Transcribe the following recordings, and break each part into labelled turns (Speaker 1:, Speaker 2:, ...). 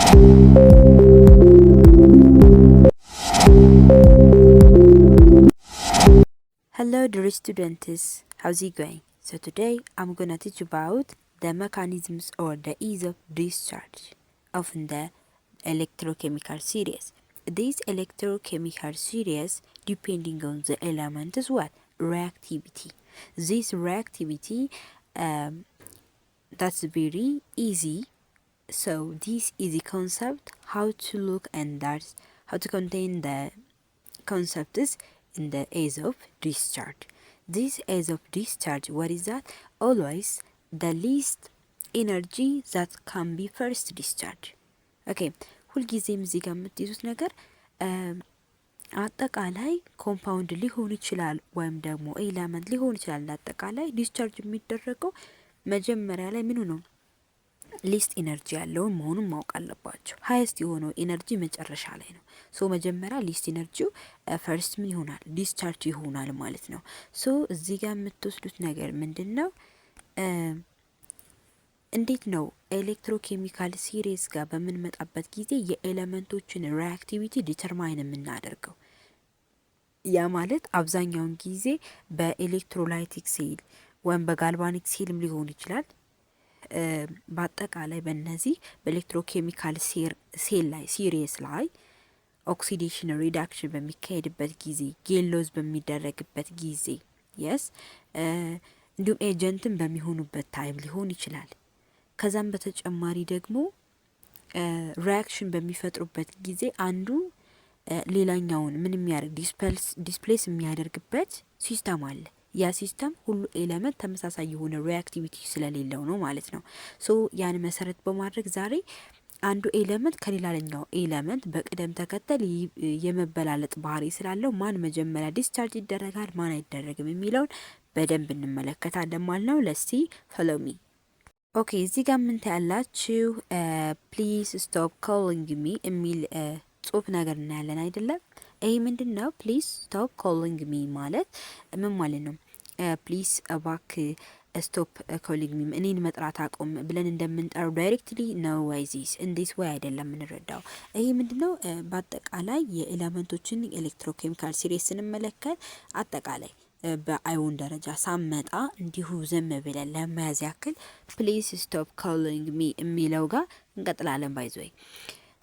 Speaker 1: Hello dear students, how's it going? So today I'm gonna teach about the mechanisms or the ease of discharge of the electrochemical series. This electrochemical series depending on the element is what? Reactivity. This reactivity that's very easy. So this is the concept how to look and that's how to contain the concept is in the ease of discharge. This ease of discharge, what is that? Always the least energy that can be first discharge. Okay, ሁልጊዜም እዚህ ጋር የምትይዙት ነገር አጠቃላይ ኮምፓውንድ ሊሆን ይችላል ወይም ደግሞ ኤለመንት ሊሆን ይችላል። አጠቃላይ ዲስቻርጅ የሚደረገው መጀመሪያ ላይ ምኑ ነው? ሊስት ኢነርጂ ያለውን መሆኑን ማወቅ አለባቸው። ሃይስት የሆነው ኢነርጂ መጨረሻ ላይ ነው። ሶ መጀመሪያ ሊስት ኢነርጂው ፈርስት ምን ይሆናል? ዲስቻርጅ ይሆናል ማለት ነው። ሶ እዚህ ጋር የምትወስዱት ነገር ምንድነው? እንዴት ነው ኤሌክትሮኬሚካል ሲሪስ ጋር በምንመጣበት ጊዜ የኤሌመንቶችን ሪአክቲቪቲ ዲተርማይን የምናደርገው? ያ ማለት አብዛኛውን ጊዜ በኤሌክትሮላይቲክ ሴል ወይም በጋልቫኒክ ሴልም ሊሆን ይችላል። በአጠቃላይ በእነዚህ በኤሌክትሮኬሚካል ሴል ላይ ሲሪየስ ላይ ኦክሲዴሽን ሪዳክሽን በሚካሄድበት ጊዜ ጌሎዝ በሚደረግበት ጊዜ የስ እንዲሁም ኤጀንትን በሚሆኑበት ታይም ሊሆን ይችላል። ከዛም በተጨማሪ ደግሞ ሪአክሽን በሚፈጥሩበት ጊዜ አንዱ ሌላኛውን ምን የሚያደርግ ዲስፕሌስ የሚያደርግበት ሲስተም አለ። ያ ሲስተም ሁሉ ኤለመንት ተመሳሳይ የሆነ ሪአክቲቪቲ ስለሌለው ነው ማለት ነው። ሶ ያን መሰረት በማድረግ ዛሬ አንዱ ኤለመንት ከሌላኛው ኤለመንት በቅደም ተከተል የመበላለጥ ባህሪ ስላለው ማን መጀመሪያ ዲስቻርጅ ይደረጋል ማን አይደረግም የሚለውን በደንብ እንመለከታለን ማለት ነው። ለሲ ፎሎ ሚ። ኦኬ እዚህ ጋር ምን ታያላችሁ? ፕሊዝ ስቶፕ ኮሊንግ ሚ የሚል ጽሁፍ ነገር እናያለን አይደለም? ይሄ ምንድነው? ፕሊዝ ስቶፕ ኮሊንግ ሚ ማለት ምን ማለት ነው? ፕሊዝ እባክ ስቶፕ ኮሊንግ ሚ እኔን መጥራት አቁም ብለን እንደምንጠራው ዳይሬክትሊ ነው ወይዚስ እንዴት ወይ አይደለም እንረዳው። ይሄ ምንድነው? በአጠቃላይ የኤሌመንቶችን ኤሌክትሮኬሚካል ሲሪስ ስንመለከት አጠቃላይ በአዮን ደረጃ ሳመጣ እንዲሁ ዝም ብለን ለመያዝ ያክል ፕሊዝ ስቶፕ ኮሊንግ ሚ የሚለው ጋር እንቀጥላለን። ባይዘይ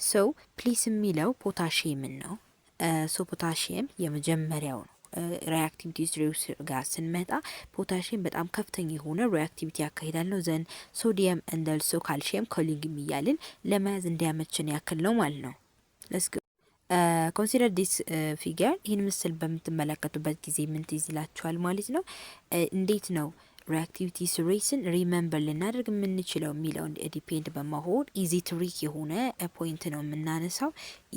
Speaker 1: ሶ ፕሊዝ የሚለው ፖታሺየም ነው። ሶ ፖታሺየም የመጀመሪያው ነው። ሪአክቲቪቲ ሪውስ ጋር ስንመጣ ፖታሺየም በጣም ከፍተኛ የሆነ ሪአክቲቪቲ ያካሂዳል ነው። ዘን ሶዲየም እንደልሶ ካልሲየም ኮሊንግ እያልን ለመያዝ እንዲያመችን ያክል ነው ማለት ነው። ለስ ኮንሲደር ዲስ ፊገር። ይህን ምስል በምትመለከቱበት ጊዜ ምን ትዝ ይላችኋል ማለት ነው? እንዴት ነው ሪአክቲቪቲ ሲሪስን ሪሜምበር ልናደርግ የምንችለው የሚለውን ዲፔንድ በመሆን ኢዚ ትሪክ የሆነ ፖይንት ነው የምናነሳው።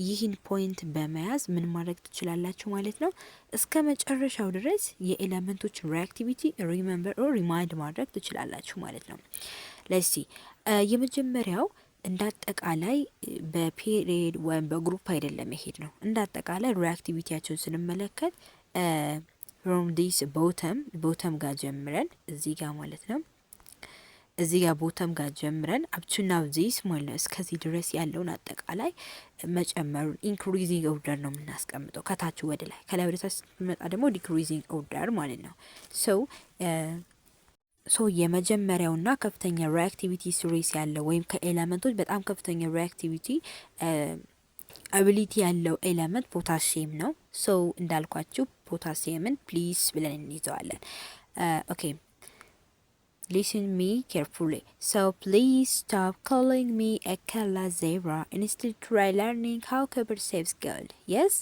Speaker 1: ይህን ፖይንት በመያዝ ምን ማድረግ ትችላላችሁ ማለት ነው? እስከ መጨረሻው ድረስ የኤሌመንቶችን ሪአክቲቪቲ ሪሜምበር ኦር ሪማይንድ ማድረግ ትችላላችሁ ማለት ነው። ለሲ የመጀመሪያው እንዳጠቃላይ በፔሪድ ወይም በግሩፕ አይደለም መሄድ ነው። እንዳጠቃላይ ሪአክቲቪቲያቸውን ስንመለከት from this bottom ጋር ጀምረን እዚህ ጋር ማለት ነው። እዚህ ጋር ቦተም ጋር ጀምረን አብቹናው ዚስ ማለት ነው እስከዚህ ድረስ ያለውን አጠቃላይ መጨመሩን ኢንክሪዚንግ ኦርደር ነው የምናስቀምጠው ከታች ወደ ላይ። ከላይ ወደ ታች ስትመጣ ደግሞ ዲክሪዚንግ ኦርደር ማለት ነው። ሶ የመጀመሪያውና ከፍተኛ ሪአክቲቪቲ ሲሪስ ያለው ወይም ከኤሌመንቶች በጣም ከፍተኛ ሪአክቲቪቲ አቢሊቲ ያለው ኤሌመንት ፖታሲየም ነው። ሶ እንዳልኳችሁ ፖታሲየምን ፕሊዝ ብለን እንይዘዋለን። ኦኬ listen me carefully. So please stop calling me a color zebra. Instead try learning how copper saves gold. Yes?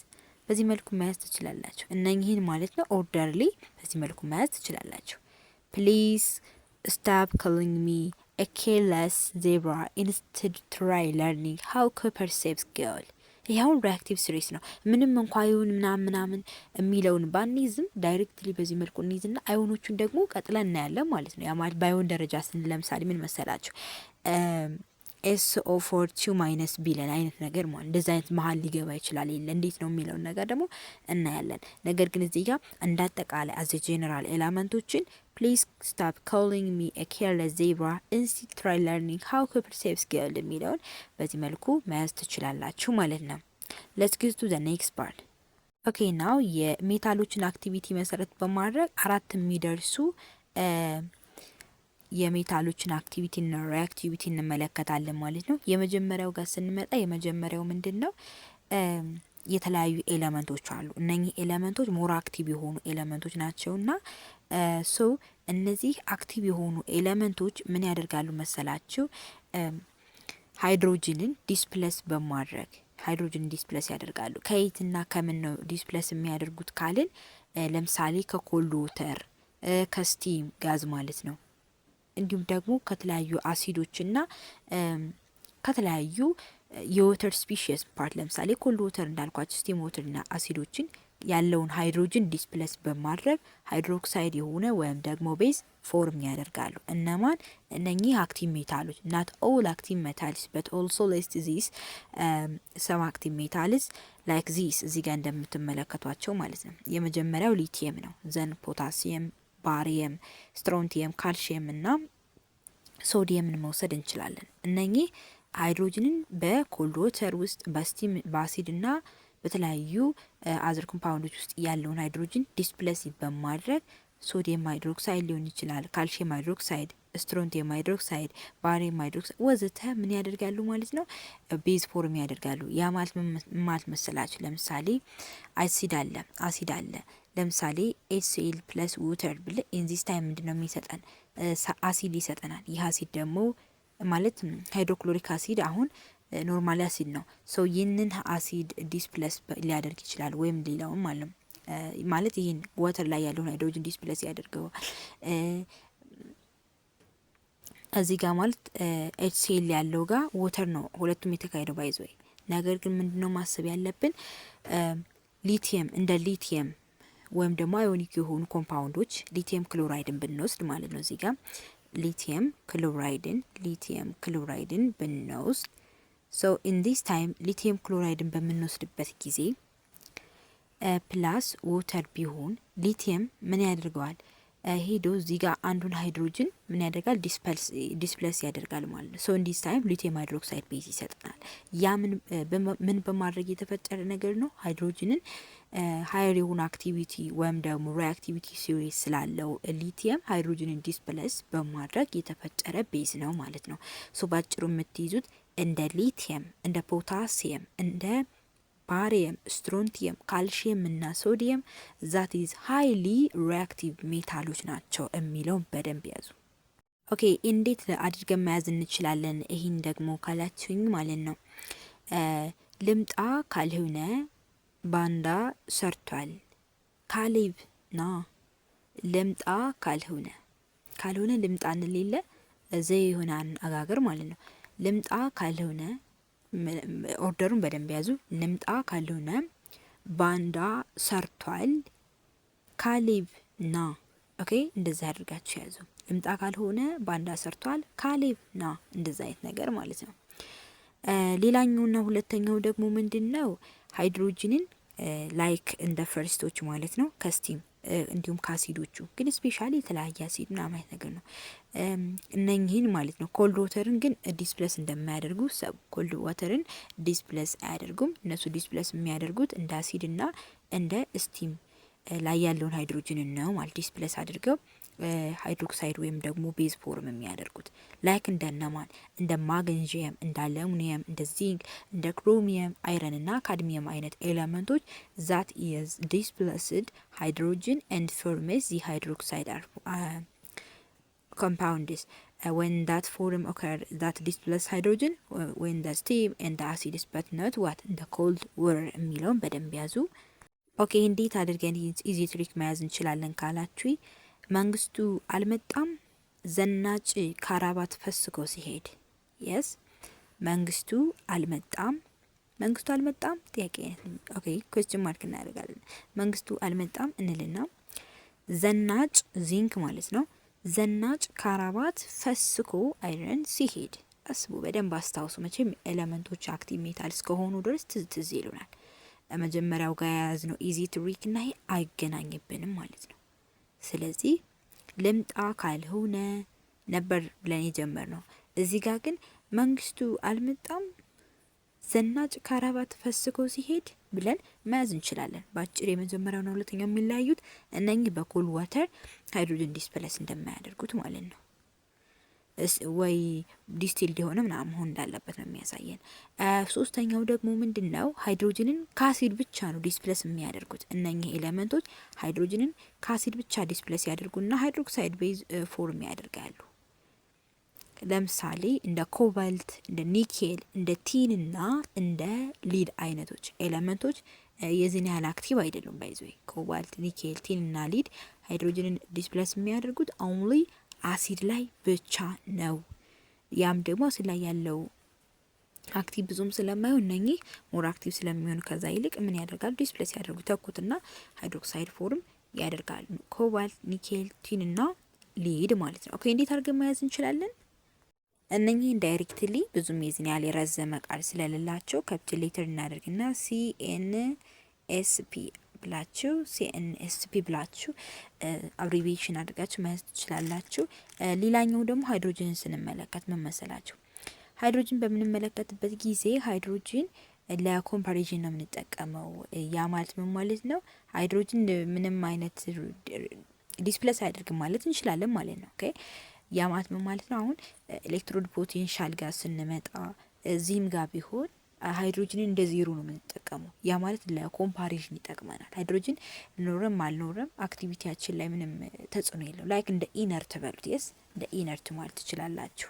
Speaker 1: በዚህ መልኩ መያዝ ትችላላችሁ። እነኚህን ማለት ነው ኦርደርሊ በዚህ መልኩ መያዝ ትችላላችሁ። Please stop calling me a careless zebra. Instead try learning how copper saves gold. ይሄውን ሪአክቲቭ ሲሪስ ነው። ምንም እንኳን አይሆን ምናምን የሚለውን ባንይዝም ዳይሬክትሊ በዚህ መልኩ እንይዝና አይሆኖቹን ደግሞ ቀጥለን እናያለን ማለት ነው። ያ ማለት ባይሆን ደረጃ ስንል ለምሳሌ ምን መሰላችሁ? SO4 ማይነስ ቢለን አይነት ነገር ማለት እንደዚህ አይነት መሀል ሊገባ ይችላል። የለ እንዴት ነው የሚለውን ነገር ደግሞ እናያለን። ነገር ግን እዚህ ጋር እንዳጠቃላይ አዘ ጄኔራል ኤለመንቶችን ፕሊዝ ስቶፕ ኮሊንግ ሚ a careless zebra instead try learning how to perceive scale የሚለውን በዚህ መልኩ መያዝ ትችላላችሁ ማለት ነው። let's go to the next part. ኦኬ ናው የሜታሎችን አክቲቪቲ መሰረት በማድረግ አራት የሚደርሱ የሜታሎችን አክቲቪቲ እና ሪአክቲቪቲ እንመለከታለን ማለት ነው። የመጀመሪያው ጋር ስንመጣ የመጀመሪያው ምንድነው? የተለያዩ ኤሌመንቶች አሉ። እነኚህ ኤሌመንቶች ሞር አክቲቭ የሆኑ ኤሌመንቶች ናቸውና ሶ እነዚህ አክቲቭ የሆኑ ኤሌመንቶች ምን ያደርጋሉ መሰላችሁ? ሃይድሮጅንን ዲስፕሌስ በማድረግ ሃይድሮጅን ዲስፕሌስ ያደርጋሉ። ከየትና ከምን ነው ዲስፕሌስ የሚያደርጉት ካልን ለምሳሌ ከኮልድ ወተር፣ ከስቲም ጋዝ ማለት ነው። እንዲሁም ደግሞ ከተለያዩ አሲዶችና ከተለያዩ የወተር ስፒሺስ ፓርት ለምሳሌ ኮልድ ወተር እንዳልኳችሁ ስቲም ወተርና አሲዶችን ያለውን ሃይድሮጅን ዲስፕሌስ በማድረግ ሃይድሮክሳይድ የሆነ ወይም ደግሞ ቤዝ ፎርም ያደርጋሉ። እነማን? እነኚህ አክቲቭ ሜታሎች not all active metals but also list these some active metals like these እዚህ ጋር እንደምትመለከቷቸው ማለት ነው። የመጀመሪያው ሊቲየም ነው። ዘን ፖታሲየም፣ ባሪየም፣ ስትሮንቲየም፣ ካልሲየም እና ሶዲየምን መውሰድ እንችላለን። እነኚህ ሃይድሮጅንን በኮልድ ወተር ውስጥ በስቲም በአሲድ እና በተለያዩ አዘር ኮምፓውንዶች ውስጥ ያለውን ሃይድሮጅን ዲስፕሌስ በማድረግ ሶዲየም ሃይድሮክሳይድ ሊሆን ይችላል፣ ካልሲየም ሃይድሮክሳይድ፣ ስትሮንቲየም ሃይድሮክሳይድ፣ ባሪየም ሃይድሮክሳይድ ወዘተ ምን ያደርጋሉ ማለት ነው? ቤዝ ፎርም ያደርጋሉ። ያ ማለት መሰላችሁ ለምሳሌ አሲድ አለ ለምሳሌ HCl ፕለስ ዋተር ብለ ኢንዚስ ታይም ምንድነው የሚሰጠን? አሲድ ይሰጠናል። ይህ አሲድ ደግሞ ማለት ሃይድሮክሎሪክ አሲድ አሁን ኖርማል አሲድ ነው። ሶ ይህንን አሲድ ዲስፕሌስ ሊያደርግ ይችላል ወይም ሌላውን ማለት ይህን ዋተር ላይ ያለውን ሃይድሮጅን ዲስፕሌስ ያደርገዋል። እዚህ ጋር ማለት HCl ያለው ጋር ዋተር ነው ሁለቱም የተካሄደው ባይዘው። ነገር ግን ምንድነው ማሰብ ያለብን ሊቲየም እንደ ሊቲየም ወይም ደግሞ አዮኒክ የሆኑ ኮምፓውንዶች ሊቲየም ክሎራይድን ብንወስድ ማለት ነው። እዚህ ጋር ሊቲየም ክሎራይድን ብንወስድ ሶ ኢን ዲስ ታይም ሊቲየም ክሎራይድን በምንወስድበት ጊዜ ፕላስ ዋተር ቢሆን ሊቲየም ምን ያደርገዋል? ሄዶ እዚህ ጋር አንዱን ሃይድሮጅን ምን ያደርጋል? ዲስፕሌስ ያደርጋል ማለት ነው። ሶ ኢን ዲስ ታይም ሊቲየም ሃይድሮክሳይድ ቤዝ ይሰጠናል። ያ ምን በማድረግ የተፈጠረ ነገር ነው? ሃይድሮጅንን ሃየር የሆነ አክቲቪቲ ወይም ደግሞ ሪአክቲቪቲ ሲሪስ ስላለው ሊቲየም ሃይድሮጅንን ዲስፕሌስ በማድረግ የተፈጠረ ቤዝ ነው ማለት ነው። ሶ ባጭሩ የምትይዙት እንደ ሊቲየም፣ እንደ ፖታሲየም፣ እንደ ባሪየም፣ ስትሮንቲየም፣ ካልሲየም እና ሶዲየም ዛት ኢዝ ሃይሊ ሪአክቲቭ ሜታሎች ናቸው የሚለውን በደንብ ያዙ። ኦኬ እንዴት አድርገን መያዝ እንችላለን? ይህን ደግሞ ካላችሁኝ ማለት ነው ልምጣ ካልሆነ ባንዳ ሰርቷል። ካሌብ ና ልምጣ ካልሆነ ልምጣ እንሌለ ዘይ የሆነ አጋገር ማለት ነው። ልምጣ ካልሆነ ኦርደሩን በደንብ ያዙ። ልምጣ ካልሆነ ባንዳ ሰርቷል። ካሌብ ና። ኦኬ እንደዛ አድርጋችሁ ያዙ። ልምጣ ካልሆነ ባንዳ ሰርቷል። ካሌብ ና። እንደዛ አይነት ነገር ማለት ነው። ሌላኛውና ሁለተኛው ደግሞ ምንድነው? ሃይድሮጅንን ላይክ እንደ ፈርስቶች ማለት ነው ከስቲም እንዲሁም ከአሲዶቹ ግን ስፔሻሊ የተለያየ አሲድ እና ማለት ነገር ነው። እነኚህን ማለት ነው ኮልድ ዋተርን ግን ዲስፕሌስ እንደማያደርጉ ሰብ ኮልድ ዋተርን ዲስፕሌስ አያደርጉም። እነሱ ዲስፕሌስ የሚያደርጉት እንደ አሲድ እና እንደ ስቲም ላይ ያለውን ሃይድሮጅን ነው ማለት ዲስፕሌስ አድርገው ሃይድሮክሳይድ ወይም ደግሞ ቤዝ ፎርም የሚያደርጉት ላይክ እንደነማን እንደ ማግኔዥየም፣ እንደ አሉሚኒየም፣ እንደ ዚንክ፣ እንደ ክሮሚየም፣ አይረን እና ካድሚየም አይነት ኤሌመንቶች ዛት ኢዝ ዲስፕሌስድ ሃይድሮጅን ኤንድ ፎርምስ ዚ ሃይድሮክሳይድ compounds when that form occur that displace hydrogen when the steam and the acid is but not what in the cold water የሚለውን በደንብ ያዙ። ኦኬ እንዴት አድርገን ኢዚ ትሪክ መያዝ እንችላለን ካላችሁ መንግስቱ አልመጣም ዘናጭ ካራባት ፈስኮ ሲሄድ yes መንግስቱ አልመጣም ጥያቄ ኦኬ question mark እናደርጋለን። መንግስቱ አልመጣም እንልና ዘናጭ ዚንክ ማለት ነው። ዘናጭ ካራባት ፈስኮ አይረን ሲሄድ አስቡ፣ በደንብ አስታውሱ። መቼም ኤሌመንቶች አክቲቭ ሜታል እስከሆኑ ድረስ ትዝ ይሉናል። መጀመሪያው ጋር የያዝነው ኢዚ ትሪክ እና ይሄ አይገናኝብንም ማለት ነው። ስለዚህ ልምጣ ካልሆነ ነበር ብለን የጀመርነው። እዚህ ጋር ግን መንግስቱ አልመጣም ዘናጭ ካራባት ፈስኮ ሲሄድ ብለን መያዝ እንችላለን። በአጭር የመጀመሪያውና ሁለተኛው የሚለያዩት እነኚህ በኮል ዋተር ሃይድሮጅን ዲስፕሌስ እንደማያደርጉት ማለት ነው። ወይ ዲስቲልድ የሆነ ምናምን መሆን እንዳለበት ነው የሚያሳየን። ሶስተኛው ደግሞ ምንድነው? ሃይድሮጅንን ከአሲድ ብቻ ነው ዲስፕሌስ የሚያደርጉት። እነኚህ ኤሌመንቶች ሃይድሮጅንን ከአሲድ ብቻ ዲስፕሌስ ያደርጉና ሃይድሮክሳይድ ቤዝ ፎርም ያደርጋሉ። ለምሳሌ እንደ ኮባልት፣ እንደ ኒኬል፣ እንደ ቲን እና እንደ ሊድ አይነቶች ኤሌመንቶች የዚህን ያህል አክቲቭ አይደሉም። ባይዘይ ኮባልት፣ ኒኬል፣ ቲን እና ሊድ ሃይድሮጅንን ዲስፕሌስ የሚያደርጉት ኦንሊ አሲድ ላይ ብቻ ነው። ያም ደግሞ አሲድ ላይ ያለው አክቲቭ ብዙም ስለማይሆን እነኚህ ሞር አክቲቭ ስለሚሆኑ ከዛ ይልቅ ምን ያደርጋሉ? ዲስፕሌስ ያደርጉ ተኩትና ሃይድሮክሳይድ ፎርም ያደርጋሉ። ኮባልት፣ ኒኬል፣ ቲን እና ሊድ ማለት ነው። ኦኬ እንዴት አድርገን መያዝ እንችላለን? እነኚህ ዳይሬክትሊ ብዙም የዚህን ያህል የረዘመ ቃል ስለሌላቸው ካፒቱሌተር እናደርግና ሲኤንኤስፒ ብላችሁ ሲኤንኤስፒ ብላችሁ አብሪቪዬሽን አድርጋችሁ መያዝ ትችላላችሁ። ሌላኛው ደግሞ ሃይድሮጅንን ስንመለከት ምን መሰላችሁ? ሃይድሮጅን በምንመለከትበት ጊዜ ሃይድሮጅን ለኮምፓሪዥን ነው የምንጠቀመው። ያ ማለት ምን ማለት ነው? ሃይድሮጅን ምንም አይነት ዲስፕሌስ አያደርግም ማለት እንችላለን ማለት ነው። ኦኬ ያ ማለት ምን ማለት ነው? አሁን ኤሌክትሮድ ፖቴንሻል ጋር ስንመጣ እዚህም ጋር ቢሆን ሃይድሮጅንን እንደ ዜሮ ነው የምንጠቀመው። ያ ማለት ለኮምፓሪዥን ይጠቅመናል። ሃይድሮጅን ኖረም አልኖረም አክቲቪቲያችን ላይ ምንም ተጽዕኖ የለው። ላይክ እንደ ኢነርት በሉት። የስ እንደ ኢነርት ማለት ትችላላችሁ።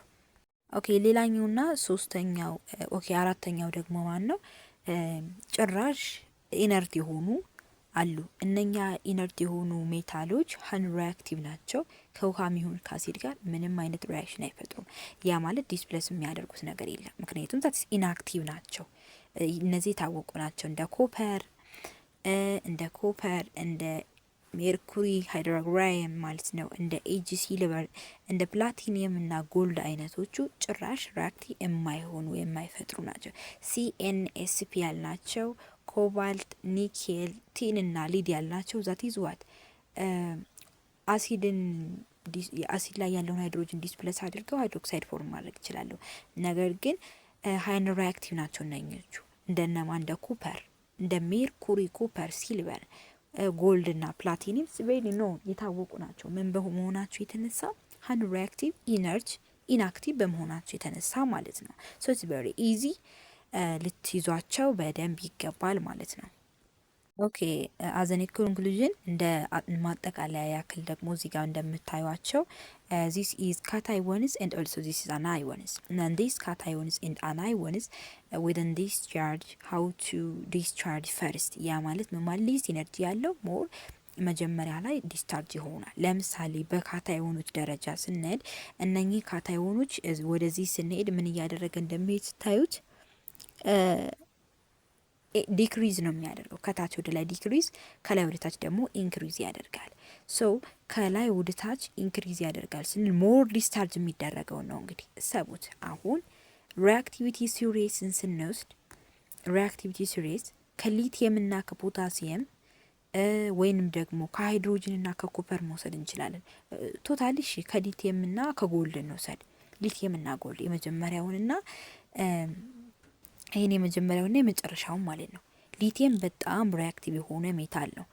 Speaker 1: ኦኬ ሌላኛውና ሶስተኛው ኦኬ አራተኛው ደግሞ ማን ነው? ጭራሽ ኢነርት የሆኑ አሉ። እነኛ ኢነርት የሆኑ ሜታሎች ሪአክቲቭ ናቸው። ከውሃም ይሁን ከአሲድ ጋር ምንም አይነት ሪአክሽን አይፈጥሩም። ያ ማለት ዲስፕሌስ የሚያደርጉት ነገር የለም። ምክንያቱም ታትስ ኢንአክቲቭ ናቸው። እነዚህ የታወቁ ናቸው። እንደ ኮፐር እንደ ሜርኩሪ ሃይድሮግራም ማለት ነው። እንደ ኤጂ ሲልቨር እንደ ፕላቲኒየም እና ጎልድ አይነቶቹ ጭራሽ ሪአክቲቭ የማይሆኑ የማይፈጥሩ ናቸው። ሲኤንኤስፒ ያልናቸው ኮባልት፣ ኒኬል፣ ቲን እና ሊድ ያልናቸው ዛት ይዟት አሲድን አሲድ ላይ ያለውን ሃይድሮጅን ዲስፕሌስ አድርገው ሃይድሮክሳይድ ፎርም ማድረግ ይችላሉ። ነገር ግን ሃይን ሪአክቲቭ ናቸው እነኞቹ። እንደነማ እንደ ኩፐር፣ እንደ ሜርኩሪ፣ ኩፐር፣ ሲልቨር፣ ጎልድ እና ፕላቲኒየም ቬሪ ኖ የታወቁ ናቸው። ምን በመሆናቸው የተነሳ ሃይን ሪአክቲቭ ኢንአክቲቭ በመሆናቸው የተነሳ ማለት ነው። ሶ ኢትስ ቬሪ ኢዚ ልትይዟቸው በደንብ ይገባል ማለት ነው። ኦኬ አዘን ኮንክሉዥን እንደ ማጠቃለያ ያክል ደግሞ እዚህ ጋር እንደምታዩቸው this is cations and also this is anions and these cations and anions within discharge how to discharge first ያ ማለት ሊስት ኢነርጂ ያለው ሞር መጀመሪያ ላይ ዲስቻርጅ ይሆናል። ለምሳሌ በካታዮኖች ደረጃ ስንሄድ እነኚህ ካታዮኖች ወደዚህ ስንሄድ ምን እያደረገ እንደሚሄድ ታዩት ዲክሪዝ ነው የሚያደርገው። ከታች ወደ ላይ ዲክሪዝ፣ ከላይ ወደ ታች ደግሞ ኢንክሪዝ ያደርጋል። ሶ ከላይ ወደ ታች ኢንክሪዝ ያደርጋል ስንል ሞር ዲስቻርጅ የሚደረገው ነው። እንግዲህ እሰቡት። አሁን ሪአክቲቪቲ ሲሪየስን ስንወስድ ሪአክቲቪቲ ሲሪየስ ከሊቲየም እና ከፖታሲየም ወይንም ደግሞ ከሃይድሮጅን እና ከኮፐር መውሰድ እንችላለን። ቶታሊ እሺ ከሊቲየም እና ከጎልድ እንውሰድ። ሊቲየም እና ጎልድ የመጀመሪያውንና ይሄን የመጀመሪያውና የመጨረሻው ማለት ነው። ሊቲየም በጣም ሪአክቲቭ የሆነ ሜታል ነው።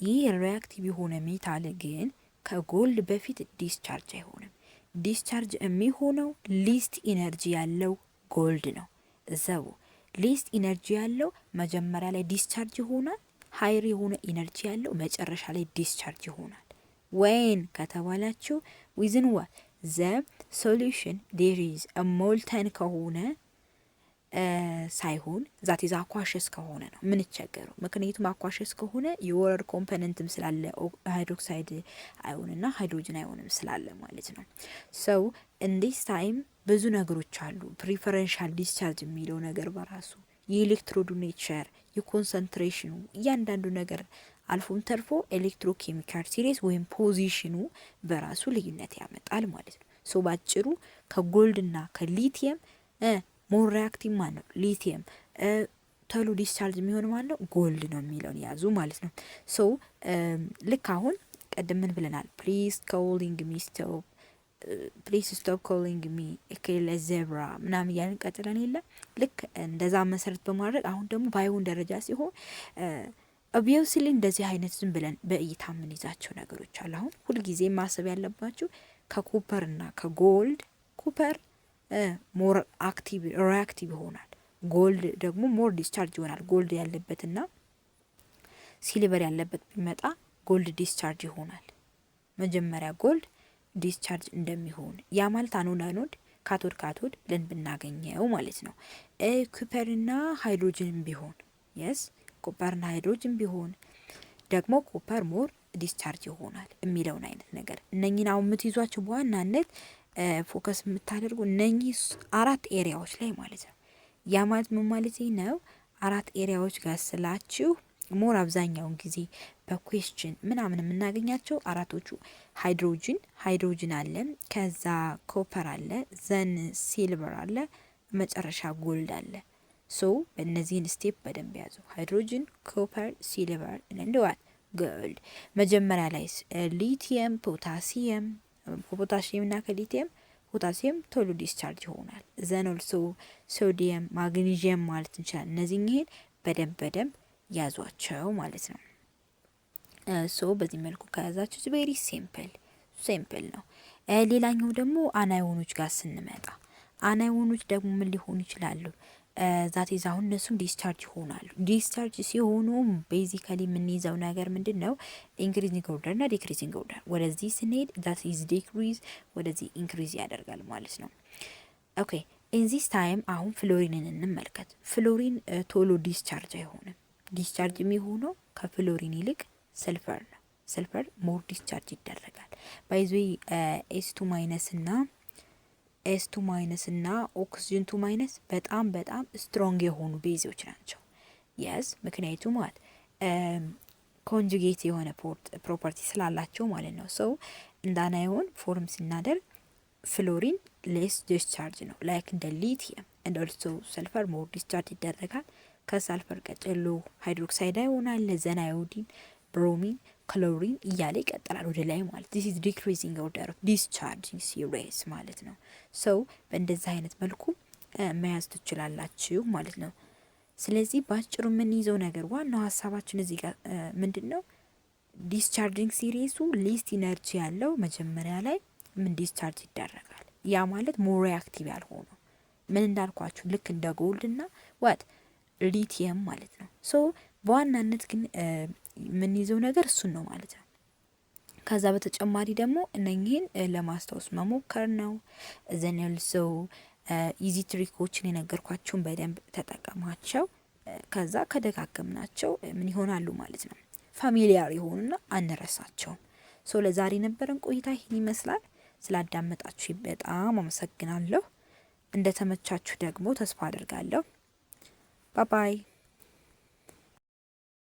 Speaker 1: ይህ ሪአክቲቭ የሆነ ሜታል ግን ከጎልድ በፊት ዲስቻርጅ አይሆንም። ዲስቻርጅ የሚሆነው ሊስት ኢነርጂ ያለው ጎልድ ነው። እዛው ሊስት ኢነርጂ ያለው መጀመሪያ ላይ ዲስቻርጅ ይሆናል። ሃይር የሆነ ኢነርጂ ያለው መጨረሻ ላይ ዲስቻርጅ ይሆናል። ወይን ከተባላችሁ ዊዝን ዋት ዘ ሶሉሽን ዴር ኢዝ አ ሞልተን ከሆነ ሳይሆን ዛት ኢዝ አኳሸስ ከሆነ ነው ምንቸገረው። ምክንያቱም አኳሸስ ከሆነ የወረር ኮምፖነንትም ስላለ ሃይድሮክሳይድ አይሆንና ሃይድሮጅን አይሆንም ስላለ ማለት ነው። ሶ ኢንዲስ ታይም ብዙ ነገሮች አሉ። ፕሪፈረንሻል ዲስቻርጅ የሚለው ነገር በራሱ የኤሌክትሮዱ ኔቸር፣ የኮንሰንትሬሽኑ እያንዳንዱ ነገር አልፎም ተርፎ ኤሌክትሮኬሚካል ሲሪስ ወይም ፖዚሽኑ በራሱ ልዩነት ያመጣል ማለት ነው። ሶ ባጭሩ ከጎልድና ከሊቲየም ሞር ሪአክቲቭ ማለት ነው ሊቲየም ቶሎ ዲስቻርጅ የሚሆን ማለት ነው ጎልድ ነው የሚለውን ያዙ ማለት ነው። ሶ ልክ አሁን ቀደም ምን ብለናል? ፕሊዝ ኮሊንግ ሚ ስቶፕ ፕሊዝ ስቶፕ ኮሊንግ ሚ ኤኬለ ዜብራ ምናምን እያልን ቀጥለን የለ ልክ እንደዛ መሰረት በማድረግ አሁን ደግሞ ባይሆን ደረጃ ሲሆን ኦብቪየስሊ እንደዚህ አይነት ዝም ብለን በእይታ ምን ይዛቸው ነገሮች አሉ። አሁን ሁልጊዜ ማሰብ ያለባችሁ ከኮፐር እና ከጎልድ ኮፐር ሞር አክቲቭ ሪአክቲቭ ይሆናል። ጎልድ ደግሞ ሞር ዲስቻርጅ ይሆናል። ጎልድ ያለበትና ሲልቨር ያለበት ቢመጣ ጎልድ ዲስቻርጅ ይሆናል። መጀመሪያ ጎልድ ዲስቻርጅ እንደሚሆን ያ ማለት አኖድ ካቶድ ብለን ብናገኘው ማለት ነው። ኮፐርና ሃይድሮጅንም ቢሆን የስ ኮፐርና ሃይድሮጅን ቢሆን ደግሞ ኮፐር ሞር ዲስቻርጅ ይሆናል የሚለውን አይነት ነገር እነኚህን አሁን የምትይዟቸው በዋናነት ፎከስ የምታደርጉ እነኚህ 4 ኤሪያዎች ላይ ማለት ነው። ያ ማለት ምን ማለት ነው? 4 ኤሪያዎች ጋር ስላችሁ ሞር አብዛኛውን ጊዜ በኩዌስችን ምናምን የምናገኛቸው አራቶቹ ሃይድሮጅን አለ፣ ከዛ ኮፐር አለ፣ ዘን ሲልቨር አለ፣ መጨረሻ ጎልድ አለ። ሶ በእነዚህን ስቴፕ በደንብ ያዙ። ሃይድሮጅን፣ ኮፐር፣ ሲልቨር እንደዋት ጎልድ። መጀመሪያ ላይ ሊቲየም፣ ፖታሲየም እና ከሊቲየም ፖታሲየም ቶሎ ዲስቻርጅ ይሆናል። ዘን ኦልሶ ሶዲየም፣ ማግኒዥየም ማለት እንችላለን። እነዚህን በደንብ ያዟቸው ማለት ነው። ሶ በዚህ መልኩ ከያዛችሁ ቬሪ ሲምፕል ነው። ሌላኛው ደግሞ አናዮኖች ጋር ስንመጣ አናዮኖች ደግሞ ምን ሊሆኑ ይችላሉ? ዛት ኢዝ አሁን እነሱም ዲስቻርጅ ይሆናሉ። ዲስቻርጅ ሲሆኑ ቤዚካሊ የምንይዘው ነገር ምንድን ነው? ኢንክሪዚንግ ኦርደር እና ዲክሪዚንግ ኦርደር። ወደዚህ ስንሄድ ዛት ኢዝ ዲክሪዝ፣ ወደዚህ ኢንክሪዝ ያደርጋል ማለት ነው። ኦኬ ኢን ዚስ ታይም አሁን ፍሎሪንን እንመልከት። ፍሎሪን ቶሎ ዲስቻርጅ አይሆንም። ዲስቻርጅ የሚሆነው ከፍሎሪን ይልቅ ሰልፈር ነው። ሰልፈር ሞር ዲስቻርጅ ይደረጋል። ባይዞ ኤስ2 ማይነስ እና ኦክሲጅን 2 ማይነስ በጣም ስትሮንግ የሆኑ ቤዞች ናቸው። የስ ምክንያቱም ማለት ኮንጁጌት የሆነ ፕሮፐርቲ ስላላቸው ማለት ነው። ሰው እንዳናየውን ፎርም ስናደርግ ፍሎሪን ሌስ ዲስቻርጅ ነው ላይክ እንደ ሊቲየም and also ሰልፈር ሞር ዲስቻርጅ ይደረጋል። ከሰልፈር ቀጥሎ ሃይድሮክሳይድ ይሆናል። ለዘን አዮዲን፣ ብሮሚን፣ ክሎሪን እያለ ይቀጥላል ወደ ላይ ማለት this is decreasing order of discharging series ማለት ነው። ሰው በእንደዚህ አይነት መልኩ መያዝ ትችላላችሁ ማለት ነው። ስለዚህ ባጭሩ የምንይዘው ነገር ዋናው ሀሳባችን እዚህ ጋር ምንድነው? ዲስቻርጂንግ ሲሪሱ ሊስት ኢነርጂ ያለው መጀመሪያ ላይ ምን ዲስቻርጅ ይደረጋል። ያ ማለት ሞር ሪአክቲቭ ያልሆነው ምን እንዳልኳችሁ ልክ እንደ ጎልድ እና ዋት ሊቲየም ማለት ነው። ሶ በዋናነት ግን የምንይዘው ነገር እሱን ነው ማለት ነው። ከዛ በተጨማሪ ደግሞ እነኚህን ለማስታወስ መሞከር ነው። ዘነል ሰው ኢዚ ትሪኮችን የነገርኳችሁን በደንብ ተጠቀሟቸው። ከዛ ከደጋገምናቸው ምን ይሆናሉ ማለት ነው፣ ፋሚሊያር ይሆኑና አንረሳቸውም። ሶ ለዛሬ ነበረን ቆይታ ይህን ይመስላል። ስላዳመጣችሁ በጣም አመሰግናለሁ። እንደተመቻችሁ ደግሞ ተስፋ አድርጋለሁ። ባይ ባይ።